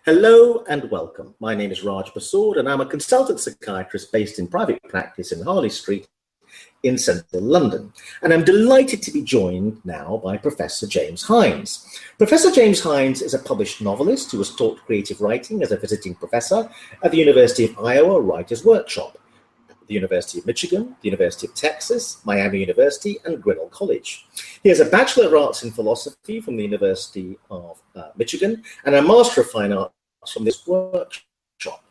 Hello and welcome. My name is Raj Persaud and I'm a consultant psychiatrist based in private practice in Harley Street in central London. And I'm delighted to be joined now by Professor James Hynes. Professor James Hynes is a published novelist who was taught creative writing as a visiting professor at the University of Iowa Writers' Workshop, the University of Michigan, the University of Texas, Miami University, and Grinnell College. He has a Bachelor of Arts in Philosophy from the University of Michigan and a Master of Fine Arts from this workshop.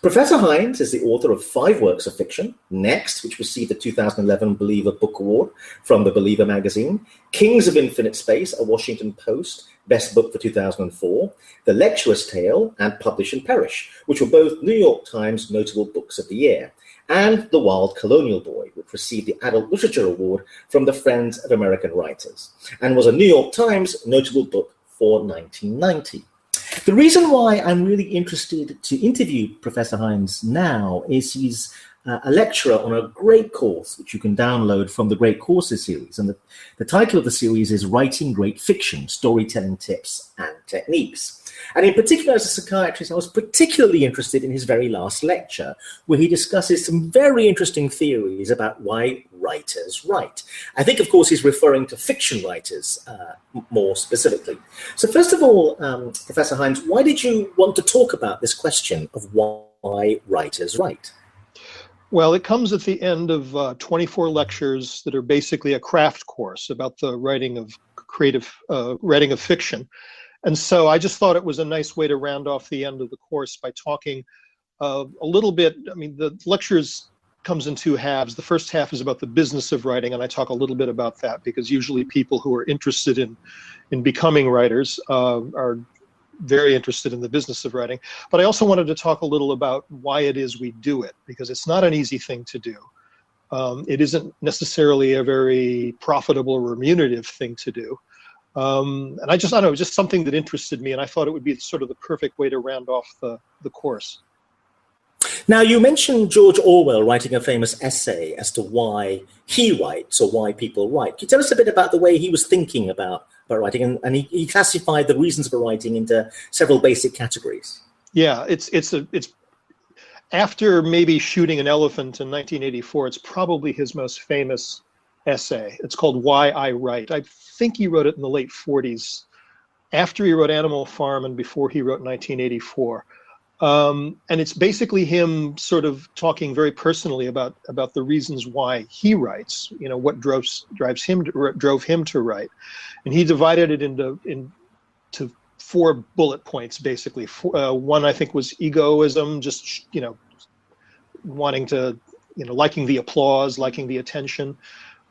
Professor Hynes is the author of 5 works of fiction: Next, which received the 2011 Believer Book Award from the Believer magazine; Kings of Infinite Space, a Washington Post Best Book for 2004; The Lecturer's Tale, and Publish and Perish, which were both New York Times Notable Books of the Year; and The Wild Colonial Boy, which received the Adult Literature Award from the Friends of American Writers, and was a New York Times Notable Book for 1990. The reason why I'm really interested to interview Professor Hynes now is he's a lecturer on a great course, which you can download from the Great Courses series. And the title of the series is Writing Great Fiction, Storytelling Tips and Techniques. And in particular, as a psychiatrist, I was particularly interested in his very last lecture, where he discusses some very interesting theories about why writers write. I think, of course, he's referring to fiction writers more specifically. So first of all, Professor Hynes, why did you want to talk about this question of why writers write? Well, it comes at the end of 24 lectures that are basically a craft course about the writing of writing of fiction. And so I just thought it was a nice way to round off the end of the course by talking a little bit. I mean, the lectures comes in 2 halves. The first half is about the business of writing, and I talk a little bit about that because usually people who are interested in becoming writers are very interested in the business of writing. But I also wanted to talk a little about why it is we do it, because it's not an easy thing to do. It isn't necessarily a very profitable, remunerative thing to do. And I don't know, just something that interested me, and I thought it would be sort of the perfect way to round off the course. Now, you mentioned George Orwell writing a famous essay as to why he writes or why people write. Can you tell us a bit about the way he was thinking about writing? And he classified the reasons for writing into several basic categories. Yeah, it's after maybe Shooting an Elephant in 1984, it's probably his most famous essay. It's called Why I Write. I think he wrote it in the late 40s, after he wrote Animal Farm and before he wrote 1984. And it's basically him sort of talking very personally about the reasons why he writes, you know, what drove him to write. And he divided it into 4 bullet points, basically. One, I think, was egoism, just, you know, wanting to, you know, liking the applause, liking the attention.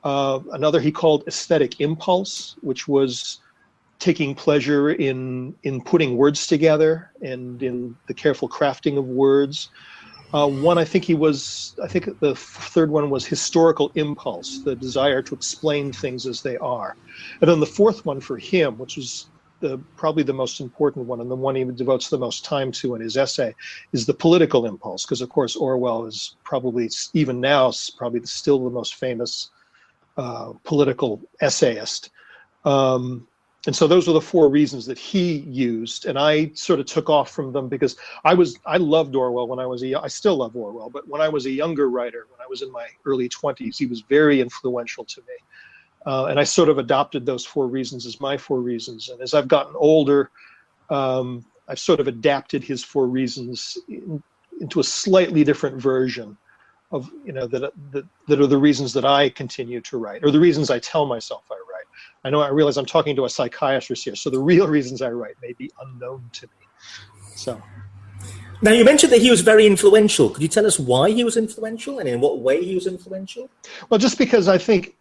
Another he called aesthetic impulse, which was taking pleasure in putting words together and in the careful crafting of words. One, I think the third one was historical impulse, the desire to explain things as they are. And then the fourth one for him, which was probably the most important one and the one he devotes the most time to in his essay, is the political impulse, because of course Orwell is probably, even now, probably still the most famous political essayist. And so those were the 4 reasons that he used, and I sort of took off from them because I loved Orwell when I still love Orwell, but when I was a younger writer, when I was in my early 20s, he was very influential to me. And I sort of adopted those 4 reasons as my 4 reasons. And as I've gotten older, I've sort of adapted his 4 reasons into a slightly different version of, you know, that are the reasons that I continue to write, or the reasons I tell myself I write. I realize I'm talking to a psychiatrist here, so the real reasons I write may be unknown to me. So, now you mentioned that he was very influential. Could you tell us why he was influential and in what way he was influential? Well, just because I think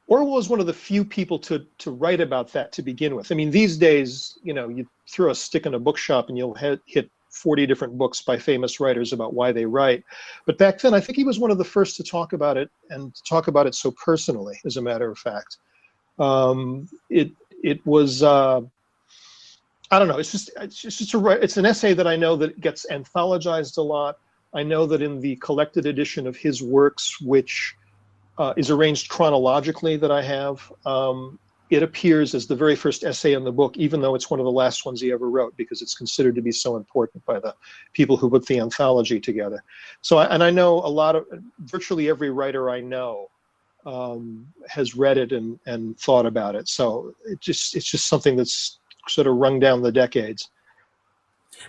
Orwell is one of the few people to write about that to begin with. I mean, these days, you know, you throw a stick in a bookshop and you'll hit 40 different books by famous writers about why they write. But back then, I think he was one of the first to talk about it, and to talk about it so personally, as a matter of fact. It was, I don't know, it's an essay that I know that gets anthologized a lot. I know that in the collected edition of his works, which is arranged chronologically, that I have, it appears as the very first essay in the book, even though it's one of the last ones he ever wrote, because it's considered to be so important by the people who put the anthology together. So, and I know virtually every writer I know has read it and thought about it. So it's just something that's sort of rung down the decades.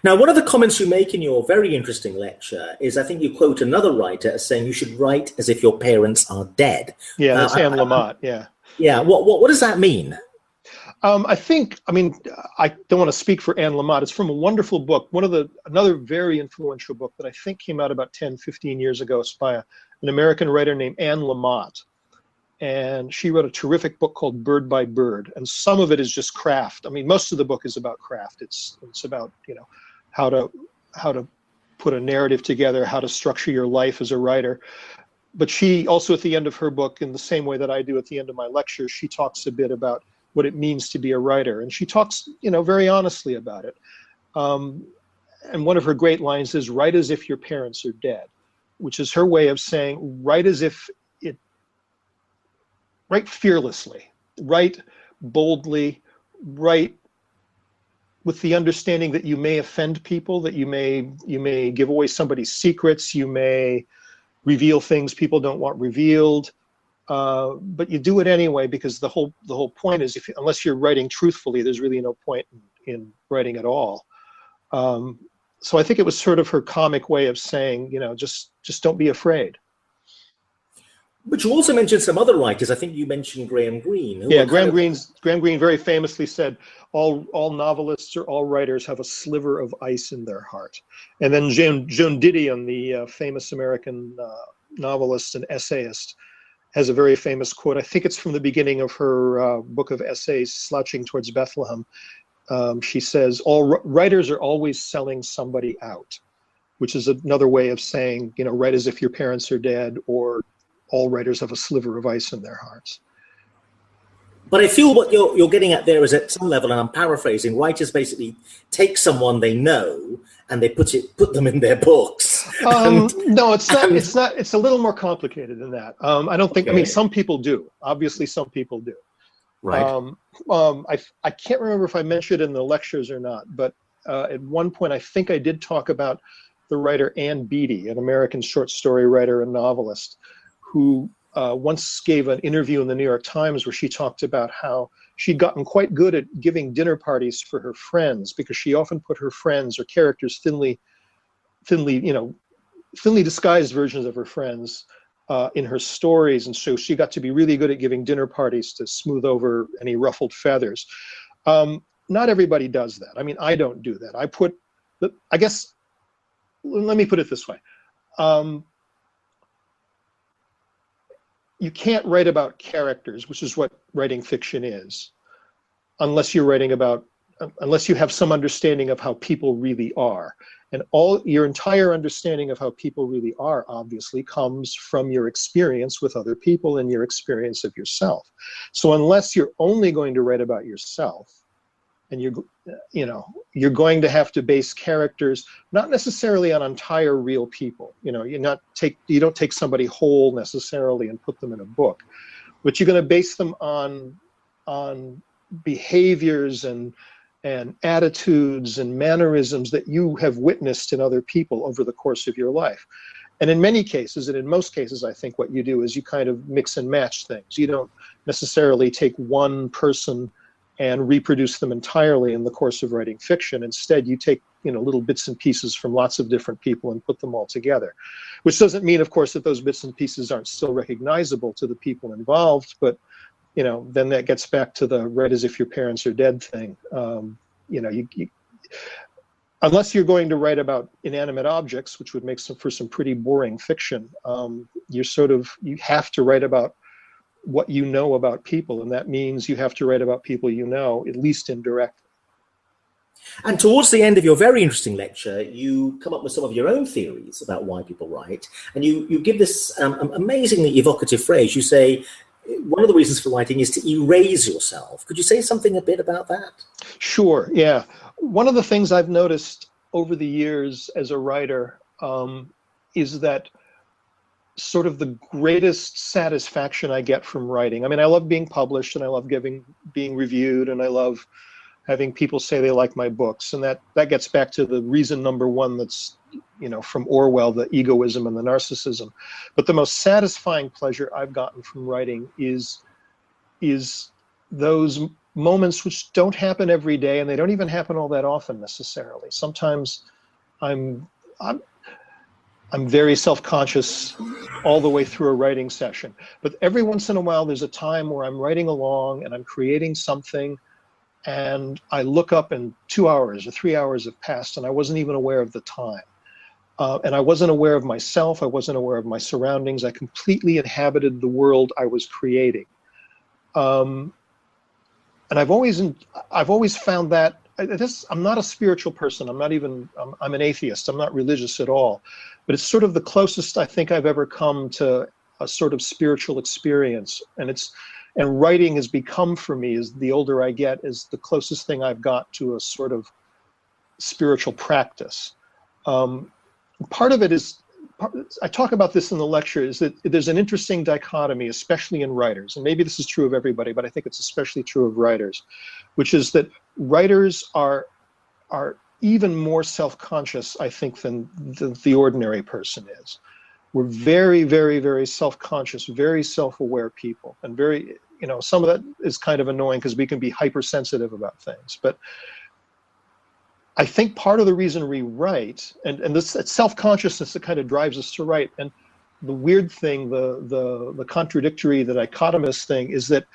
Now, one of the comments you make in your very interesting lecture is, I think you quote another writer as saying you should write as if your parents are dead. Yeah, that's Anne Lamott, yeah. Yeah, what does that mean? I don't want to speak for Anne Lamott. It's from a wonderful book, another very influential book that I think came out about 10, 15 years ago. It's by an American writer named Anne Lamott. And she wrote a terrific book called Bird by Bird. And some of it is just craft. I mean, most of the book is about craft. It's about, how to put a narrative together, how to structure your life as a writer. But she also, at the end of her book, in the same way that I do at the end of my lecture, she talks a bit about what it means to be a writer. And she talks, very honestly about it. And one of her great lines is, write as if your parents are dead, which is her way of saying, write fearlessly, write boldly, write with the understanding that you may offend people, that you may give away somebody's secrets, you may reveal things people don't want revealed, but you do it anyway, because the whole point is, unless you're writing truthfully, there's really no point in writing at all. So I think it was sort of her comic way of saying, just don't be afraid. But you also mentioned some other writers. I think you mentioned Graham Greene. Yeah, Graham Greene very famously said, all novelists or all writers have a sliver of ice in their heart. And then Joan Didion, the famous American novelist and essayist, has a very famous quote. I think it's from the beginning of her book of essays, Slouching Towards Bethlehem. She says, all writers are always selling somebody out, which is another way of saying, write as if your parents are dead, or all writers have a sliver of ice in their hearts. But I feel what you're getting at there is, at some level, and I'm paraphrasing, writers basically take someone they know and they put them in their books. No, it's not. It's a little more complicated than that. I don't think. Okay. I mean, some people do. Obviously, some people do. Right. I can't remember if I mentioned it in the lectures or not, but at one point I think I did talk about the writer Ann Beattie, an American short story writer and novelist, who once gave an interview in the New York Times where she talked about how she'd gotten quite good at giving dinner parties for her friends, because she often put her friends or characters thinly disguised versions of her friends in her stories. And so she got to be really good at giving dinner parties to smooth over any ruffled feathers. Not everybody does that. I mean, I don't do that. I guess, let me put it this way. You can't write about characters, which is what writing fiction is, unless you have some understanding of how people really are. And your entire understanding of how people really are, obviously, comes from your experience with other people and your experience of yourself. So unless you're only going to write about yourself, and you're going to have to base characters not necessarily on entire real people. You don't take somebody whole necessarily and put them in a book, but you're going to base them on behaviors and attitudes and mannerisms that you have witnessed in other people over the course of your life. And in many cases, and in most cases, I think what you do is you kind of mix and match things. You don't necessarily take one person and reproduce them entirely in the course of writing fiction. Instead, you take little bits and pieces from lots of different people and put them all together. Which doesn't mean, of course, that those bits and pieces aren't still recognizable to the people involved, but then that gets back to the write as if your parents are dead thing. Unless you're going to write about inanimate objects, which would make for some pretty boring fiction, you have to write about what you know about people, and that means you have to write about people at least indirectly. And towards the end of your very interesting lecture, you come up with some of your own theories about why people write, and you give this amazingly evocative phrase. You say, one of the reasons for writing is to erase yourself. Could you say something a bit about that? Sure, yeah. One of the things I've noticed over the years as a writer is that sort of the greatest satisfaction I get from writing. I mean, I love being published, and I love being reviewed, and I love having people say they like my books. And that gets back to the reason number one, that's, from Orwell, the egoism and the narcissism. But the most satisfying pleasure I've gotten from writing is those moments which don't happen every day, and they don't even happen all that often necessarily. Sometimes I'm very self-conscious all the way through a writing session. But every once in a while, there's a time where I'm writing along and I'm creating something, and I look up and 2 hours or 3 hours have passed, and I wasn't even aware of the time. And I wasn't aware of myself. I wasn't aware of my surroundings. I completely inhabited the world I was creating. And I've always found that I'm not a spiritual person. I'm an atheist. I'm not religious at all. But it's sort of the closest I think I've ever come to a sort of spiritual experience. And writing has become for me, as the older I get, is the closest thing I've got to a sort of spiritual practice. Part of it is, I talk about this in the lecture, is that there's an interesting dichotomy, especially in writers, and maybe this is true of everybody, but I think it's especially true of writers, which is that writers are even more self-conscious, I think, than the ordinary person is. We're very, very, very self-conscious, very self-aware people, and very, some of that is kind of annoying because we can be hypersensitive about things. But I think part of the reason we write, and this self-consciousness that kind of drives us to write, and the weird thing, the contradictory, the dichotomous thing, is that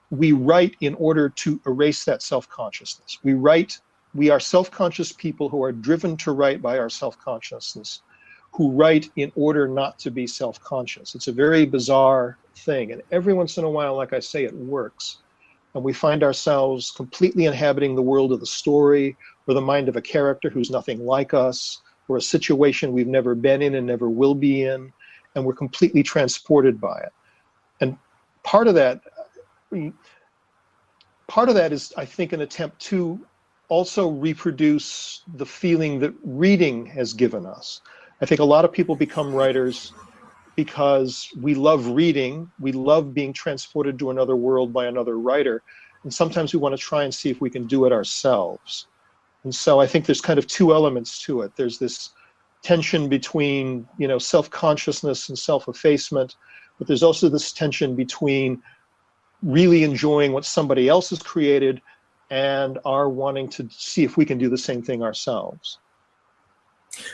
we write in order to erase that self-consciousness. We are self-conscious people who are driven to write by our self-consciousness, who write in order not to be self-conscious. It's a very bizarre thing, and every once in a while, like I say, it works. And we find ourselves completely inhabiting the world of the story, or the mind of a character who's nothing like us, or a situation we've never been in and never will be in, and we're completely transported by it. And part of that is, I think, an attempt to also reproduce the feeling that reading has given us. I think a lot of people become writers because we love reading, we love being transported to another world by another writer, and sometimes we want to try and see if we can do it ourselves. And so I think there's kind of two elements to it. There's this tension between, self-consciousness and self-effacement, but there's also this tension between really enjoying what somebody else has created and our wanting to see if we can do the same thing ourselves.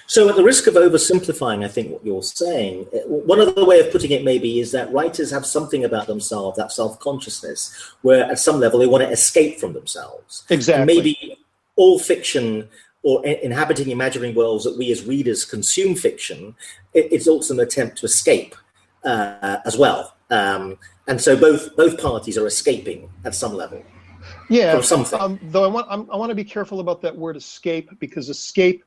So at the risk of oversimplifying, I think, what you're saying, one other way of putting it maybe is that writers have something about themselves, that self-consciousness, where at some level they want to escape from themselves. Exactly. And maybe all fiction or inhabiting imaginary worlds that we as readers consume fiction, it's also an attempt to escape as well. And so both parties are escaping at some level. Yeah, from something. Though I want to be careful about that word escape, because escape,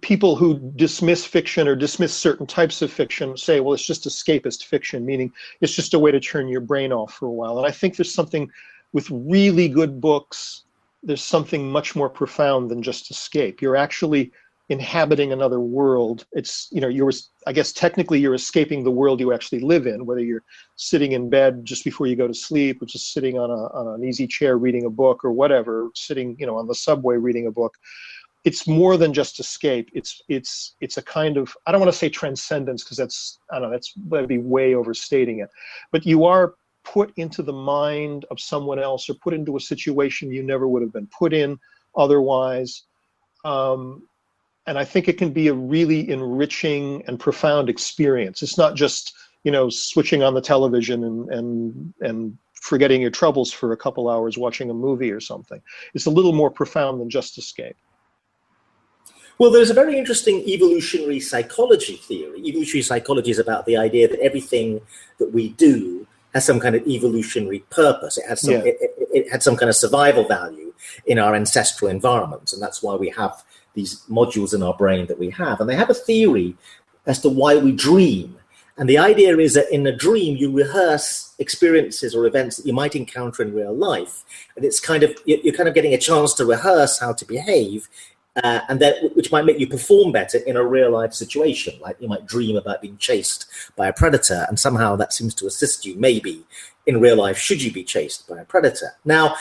people who dismiss fiction or dismiss certain types of fiction say, well, it's just escapist fiction, meaning it's just a way to turn your brain off for a while. And I think there's something with really good books, there's something much more profound than just escape. You're actually inhabiting another world. It's, I guess technically you're escaping the world you actually live in, whether you're sitting in bed just before you go to sleep, or just sitting on an easy chair reading a book, or whatever, sitting, on the subway reading a book. It's more than just escape. It's a kind of, I don't want to say transcendence, because that'd be way overstating it. But you are put into the mind of someone else, or put into a situation you never would have been put in otherwise. And I think it can be a really enriching and profound experience. It's not just, switching on the television and forgetting your troubles for a couple hours watching a movie or something. It's a little more profound than just escape. Well, there's a very interesting evolutionary psychology theory. Evolutionary psychology is about the idea that everything that we do has some kind of evolutionary purpose. It has some, it had some kind of survival value in our ancestral environment, and that's why we have these modules in our brain that we have. And they have a theory as to why we dream. And the idea is that in a dream, you rehearse experiences or events that you might encounter in real life. And it's kind of, you're kind of getting a chance to rehearse how to behave and that which might make you perform better in a real life situation. Like you might dream about being chased by a predator, and somehow that seems to assist you maybe in real life should you be chased by a predator. Now,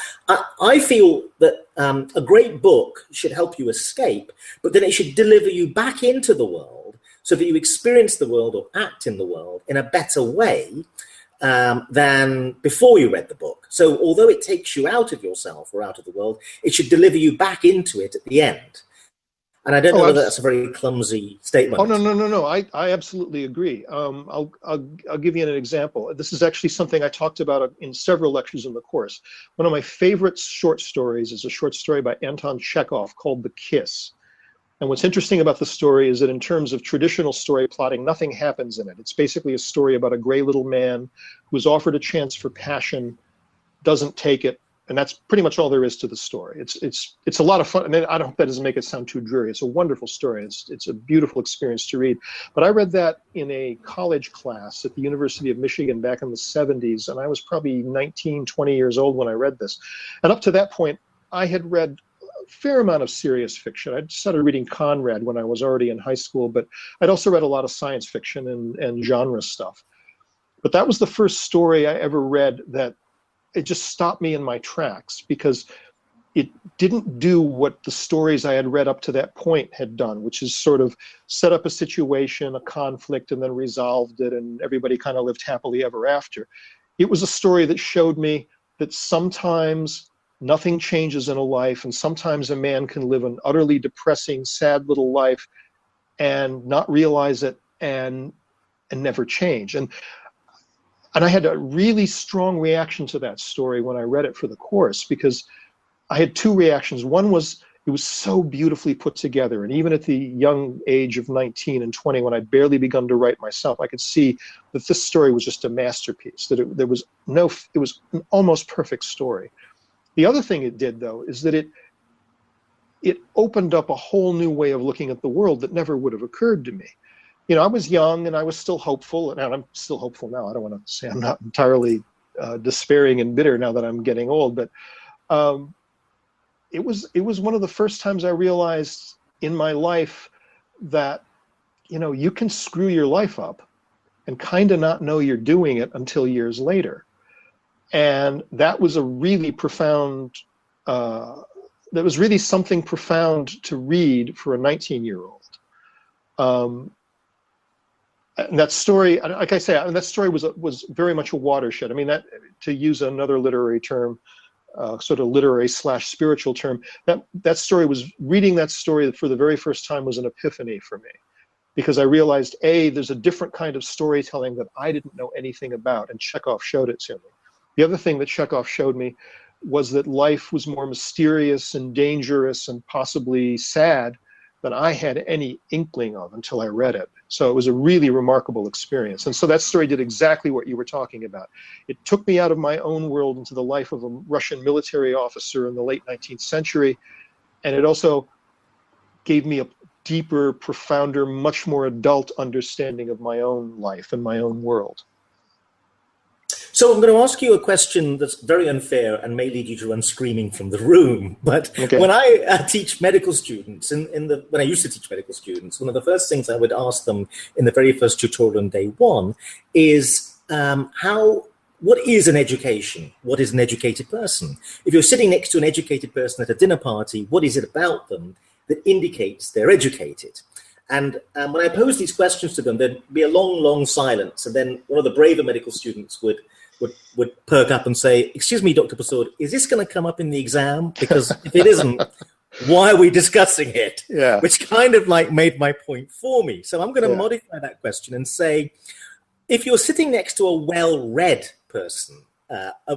I feel that a great book should help you escape, but then it should deliver you back into the world so that you experience the world or act in the world in a better way than before you read the book. So although it takes you out of yourself or out of the world, it should deliver you back into it at the end. And I don't know whether that's a very clumsy statement. Oh, no. I absolutely agree. I'll give you an example. This is actually something I talked about in several lectures in the course. One of my favorite short stories is a short story by Anton Chekhov called The Kiss. And what's interesting about the story is that in terms of traditional story plotting, nothing happens in it. It's basically a story about a gray little man who is offered a chance for passion, doesn't take it, and that's pretty much all there is to the story. It's a lot of fun. I mean, I hope that doesn't make it sound too dreary. It's a wonderful story. It's a beautiful experience to read. But I read that in a college class at the University of Michigan back in the 70s, and I was probably 19, 20 years old when I read this. And up to that point, I had read a fair amount of serious fiction. I started reading Conrad when I was already in high school, but I'd also read a lot of science fiction and genre stuff. But that was the first story I ever read that it just stopped me in my tracks, because it didn't do what the stories I had read up to that point had done, which is sort of set up a situation, a conflict, and then resolved it, and everybody kind of lived happily ever after. It was a story that showed me that sometimes nothing changes in a life, and sometimes a man can live an utterly depressing, sad little life and not realize it and never change. And I had a really strong reaction to that story when I read it for the course, because I had two reactions. One was it was so beautifully put together. And even at the young age of 19 and 20, when I'd barely begun to write myself, I could see that this story was just a masterpiece, that it was an almost perfect story. The other thing it did, though, is that it opened up a whole new way of looking at the world that never would have occurred to me. You know, I was young and I was still hopeful, and I'm still hopeful now. I don't want to say I'm not entirely despairing and bitter now that I'm getting old, but it was one of the first times I realized in my life that, you know, you can screw your life up and kind of not know you're doing it until years later. And that was a really profound, that was really something profound to read for a 19-year-old. And that story, like I say, that story was very much a watershed. I mean, that, to use another literary term, sort of literary / spiritual term, that story was, reading that story for the very first time was an epiphany for me, because I realized, A, there's a different kind of storytelling that I didn't know anything about, and Chekhov showed it to me. The other thing that Chekhov showed me was that life was more mysterious and dangerous and possibly sad than I had any inkling of until I read it. So it was a really remarkable experience. And so that story did exactly what you were talking about. It took me out of my own world into the life of a Russian military officer in the late 19th century. And it also gave me a deeper, profounder, much more adult understanding of my own life and my own world. So I'm going to ask you a question that's very unfair and may lead you to run screaming from the room. But okay. When I teach medical students, when I used to teach medical students, one of the first things I would ask them in the very first tutorial on day one is what is an education? What is an educated person? If you're sitting next to an educated person at a dinner party, what is it about them that indicates they're educated? And when I pose these questions to them, there'd be a long, long silence. And then one of the braver medical students would perk up and say, "Excuse me, Dr. Persaud, is this going to come up in the exam? Because if it isn't, why are we discussing it?" Yeah. Which kind of like made my point for me. So I'm going to modify that question and say, if you're sitting next to a well-read person,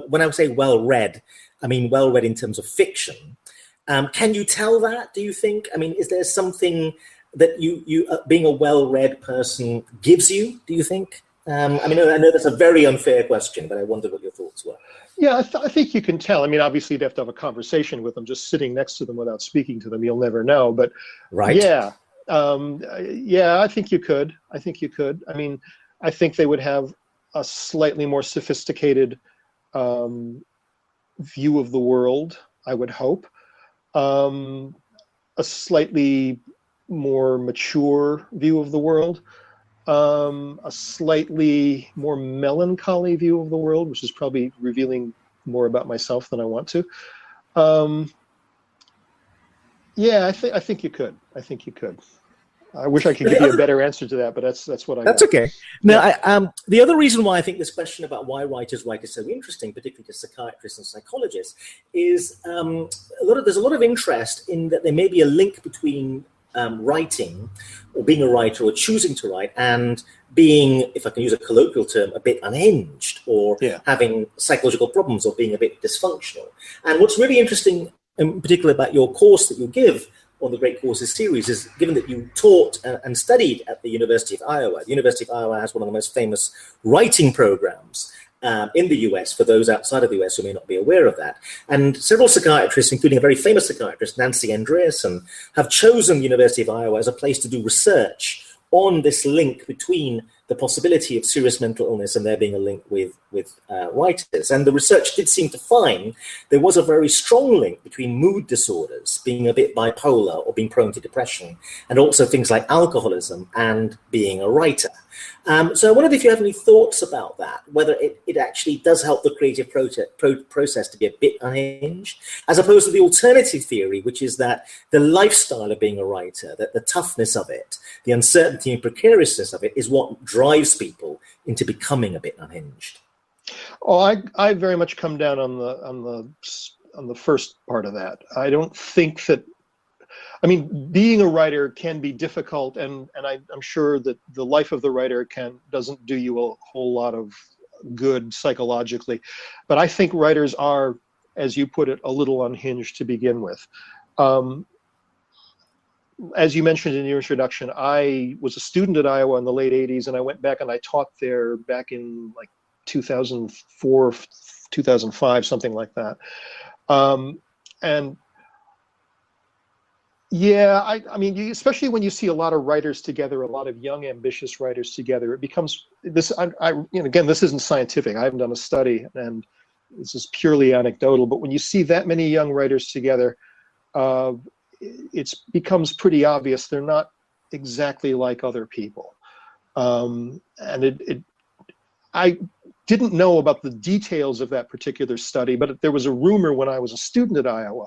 when I say well-read, I mean well-read in terms of fiction, can you tell that, do you think? I mean, is there something that you being a well-read person gives you, do you think? I mean, I know that's a very unfair question, but I wondered what your thoughts were. Yeah, I think you can tell. I mean, obviously you'd have to have a conversation with them. Just sitting next to them without speaking to them, you'll never know. But right. Yeah, I think you could. I mean, I think they would have a slightly more sophisticated view of the world, I would hope. a slightly more mature view of the world, a slightly more melancholy view of the world, which is probably revealing more about myself than I want to. Yeah, I think you could. I think you could. I wish I could give you a better answer to that, but that's what I got. That's okay. Now, the other reason why I think this question about why writers write is so interesting, particularly to psychiatrists and psychologists, is there's a lot of interest in that there may be a link between writing, or being a writer, or choosing to write, and being, if I can use a colloquial term, a bit unhinged, or having psychological problems, or being a bit dysfunctional. And what's really interesting, in particular, about your course that you give on the Great Courses series is, given that you taught and studied at the University of Iowa. The University of Iowa has one of the most famous writing programs in the US, for those outside of the US who may not be aware of that. And several psychiatrists, including a very famous psychiatrist, Nancy Andreasen, have chosen the University of Iowa as a place to do research on this link between the possibility of serious mental illness and there being a link with writers. And the research did seem to find there was a very strong link between mood disorders, being a bit bipolar or being prone to depression, and also things like alcoholism and being a writer. So I wondered if you have any thoughts about that, whether it actually does help the creative process to be a bit unhinged, as opposed to the alternative theory, which is that the lifestyle of being a writer, that the toughness of it, the uncertainty and precariousness of it, is what drives people into becoming a bit unhinged. Oh, I very much come down on the first part of that. I don't think that. I mean, being a writer can be difficult, and I'm sure that the life of the writer doesn't do you a whole lot of good psychologically. But I think writers are, as you put it, a little unhinged to begin with. As you mentioned in your introduction, I was a student at Iowa in the late 80s, and I went back and I taught there back in like 2004, 2005, something like that. And yeah, I mean, especially when you see a lot of writers together, a lot of young, ambitious writers together, it becomes this. Again, this isn't scientific. I haven't done a study, and this is purely anecdotal. But when you see that many young writers together, it becomes pretty obvious they're not exactly like other people. And I didn't know about the details of that particular study, but there was a rumor when I was a student at Iowa.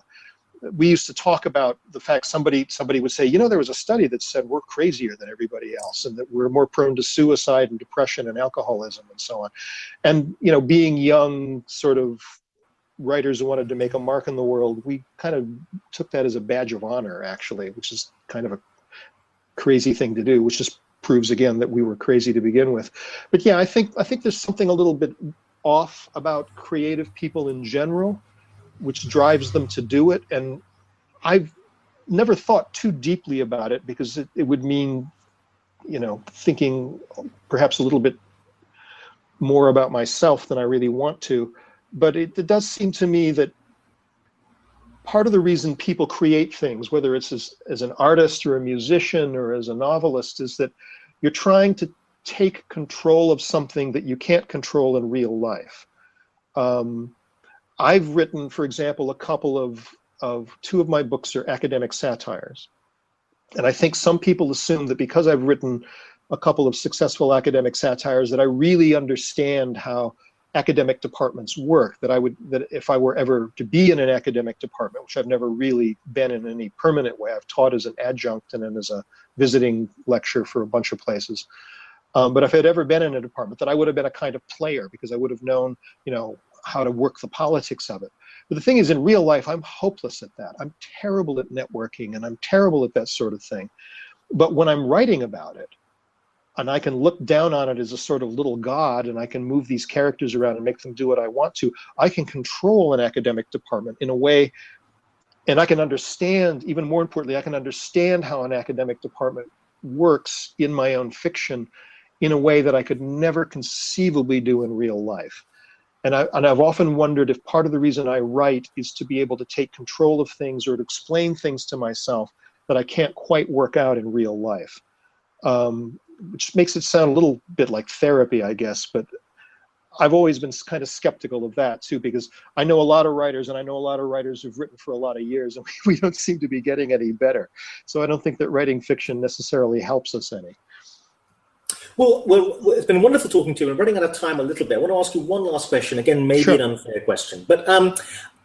We used to talk about the fact somebody would say, there was a study that said we're crazier than everybody else, and that we're more prone to suicide and depression and alcoholism and so on. And, being young sort of writers who wanted to make a mark in the world, we kind of took that as a badge of honor, actually, which is kind of a crazy thing to do, which just proves again that we were crazy to begin with. But yeah, I think there's something a little bit off about creative people in general, which drives them to do it. And I've never thought too deeply about it, because it would mean, thinking perhaps a little bit more about myself than I really want to. But it does seem to me that part of the reason people create things, whether it's as an artist or a musician or as a novelist, is that you're trying to take control of something that you can't control in real life. I've written, for example, a couple of two of my books are academic satires. And I think some people assume that because I've written a couple of successful academic satires that I really understand how academic departments work, that if I were ever to be in an academic department, which I've never really been in any permanent way, I've taught as an adjunct and then as a visiting lecturer for a bunch of places. But if I'd ever been in a department, that I would have been a kind of player, because I would have known, how to work the politics of it. But the thing is, in real life, I'm hopeless at that. I'm terrible at networking, and I'm terrible at that sort of thing. But when I'm writing about it, and I can look down on it as a sort of little god, and I can move these characters around and make them do what I want to, I can control an academic department in a way, and I can understand, even more importantly, I can understand how an academic department works in my own fiction in a way that I could never conceivably do in real life. And I've often wondered if part of the reason I write is to be able to take control of things or to explain things to myself that I can't quite work out in real life, which makes it sound a little bit like therapy, I guess. But I've always been kind of skeptical of that too, because I know a lot of writers, and I know a lot of writers who've written for a lot of years, and we don't seem to be getting any better. So I don't think that writing fiction necessarily helps us any. Well, it's been wonderful talking to you. We're running out of time a little bit. I want to ask you one last question. Again, maybe Sure. an unfair question, but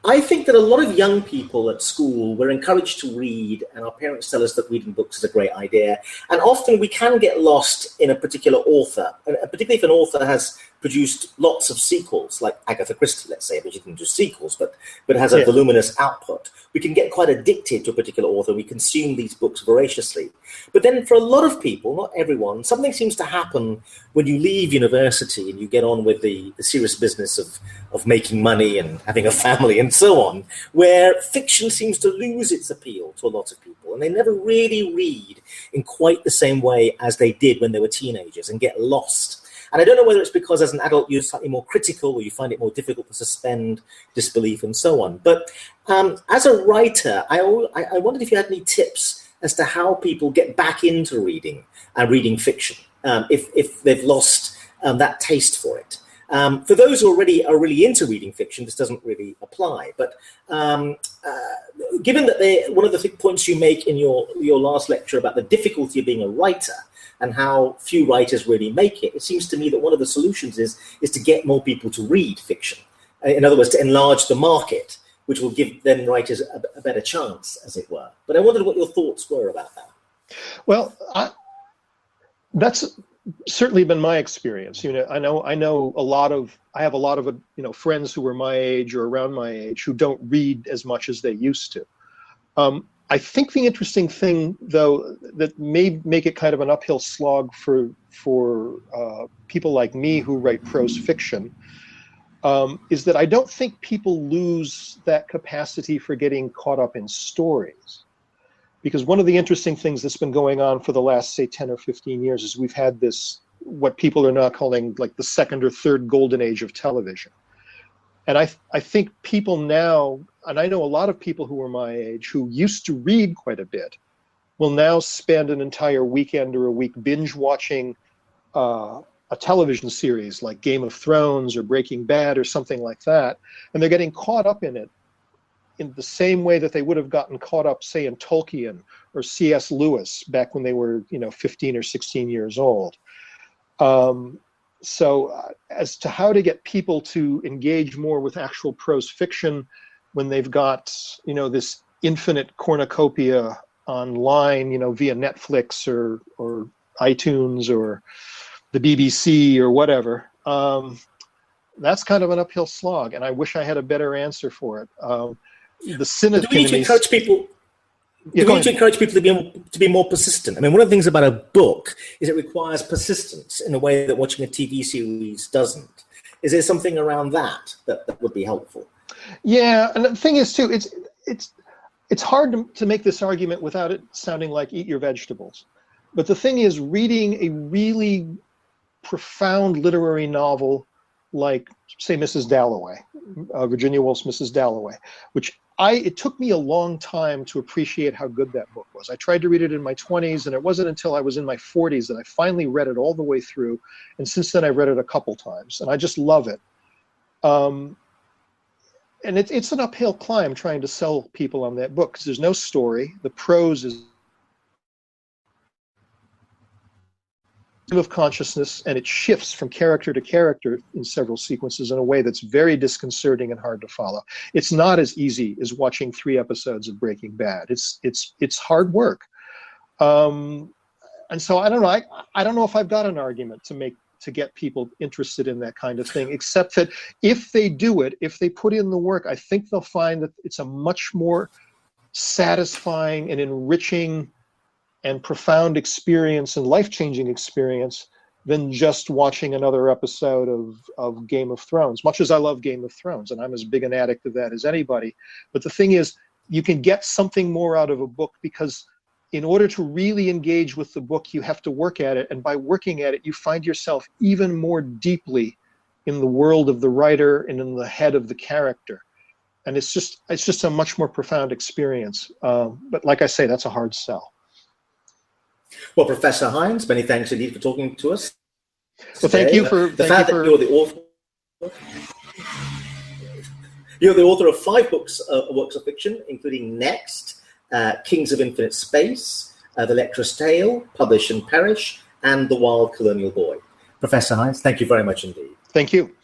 I think that a lot of young people at school were encouraged to read, and our parents tell us that reading books is a great idea. And often we can get lost in a particular author, and particularly if an author has produced lots of sequels, like Agatha Christie, let's say, but she didn't do sequels, but has a voluminous output. We can get quite addicted to a particular author. We consume these books voraciously. But then for a lot of people, not everyone, something seems to happen when you leave university and you get on with the serious business of making money and having a family and so on, where fiction seems to lose its appeal to a lot of people. And they never really read in quite the same way as they did when they were teenagers and get lost. And I don't know whether it's because as an adult you're slightly more critical or you find it more difficult to suspend disbelief and so on. But as a writer, I wondered if you had any tips as to how people get back into reading and reading fiction, if they've lost that taste for it. For those who already are really into reading fiction, this doesn't really apply. But given that one of the points you make in your last lecture about the difficulty of being a writer and how few writers really make it, it seems to me that one of the solutions is to get more people to read fiction. In other words, to enlarge the market, which will give then writers a better chance, as it were. But I wondered what your thoughts were about that. Well, that's certainly been my experience. I have a lot of friends who are my age or around my age who don't read as much as they used to. I think the interesting thing, though, that may make it kind of an uphill slog for people like me who write prose fiction, is that I don't think people lose that capacity for getting caught up in stories. Because one of the interesting things that's been going on for the last, say, 10 or 15 years is we've had this, what people are now calling like the second or third golden age of television. And I think people now, and I know a lot of people who are my age who used to read quite a bit, will now spend an entire weekend or a week binge watching a television series like Game of Thrones or Breaking Bad or something like that. And they're getting caught up in it in the same way that they would have gotten caught up, say, in Tolkien or C.S. Lewis back when they were, 15 or 16 years old. So as to how to get people to engage more with actual prose fiction when they've got, this infinite cornucopia online, via Netflix or iTunes or the BBC or whatever, that's kind of an uphill slog. And I wish I had a better answer for it. The cynic do we need to encourage people? Yeah, do we need to encourage people to be more persistent? I mean, one of the things about a book is it requires persistence in a way that watching a TV series doesn't. Is there something around that would be helpful? Yeah, and the thing is too, it's hard to make this argument without it sounding like eat your vegetables. But the thing is, reading a really profound literary novel like, say, Mrs. Dalloway, Virginia Woolf's Mrs. Dalloway, which it took me a long time to appreciate how good that book was. I tried to read it in my 20s, and it wasn't until I was in my 40s that I finally read it all the way through. And since then, I've read it a couple times, and I just love it. And it's an uphill climb trying to sell people on that book because there's no story. The prose is of consciousness, and it shifts from character to character in several sequences in a way that's very disconcerting and hard to follow. It's not as easy as watching 3 episodes of Breaking Bad. It's hard work. And so I don't know. I don't know if I've got an argument to get people interested in that kind of thing, except that if they do it, if they put in the work, I think they'll find that it's a much more satisfying and enriching and profound experience and life-changing experience than just watching another episode of Game of Thrones, much as I love Game of Thrones, and I'm as big an addict of that as anybody. But the thing is, you can get something more out of a book because in order to really engage with the book, you have to work at it. And by working at it, you find yourself even more deeply in the world of the writer and in the head of the character. And it's just a much more profound experience. But like I say, that's a hard sell. Well, Professor Hynes, many thanks indeed for talking to us. Well, thank you for the fact that you're the author You're the author of 5 books, works of fiction, including Next, Kings of Infinite Space, The Lecturer's Tale, Publish and Perish, and The Wild Colonial Boy. Professor Hynes, thank you very much indeed. Thank you.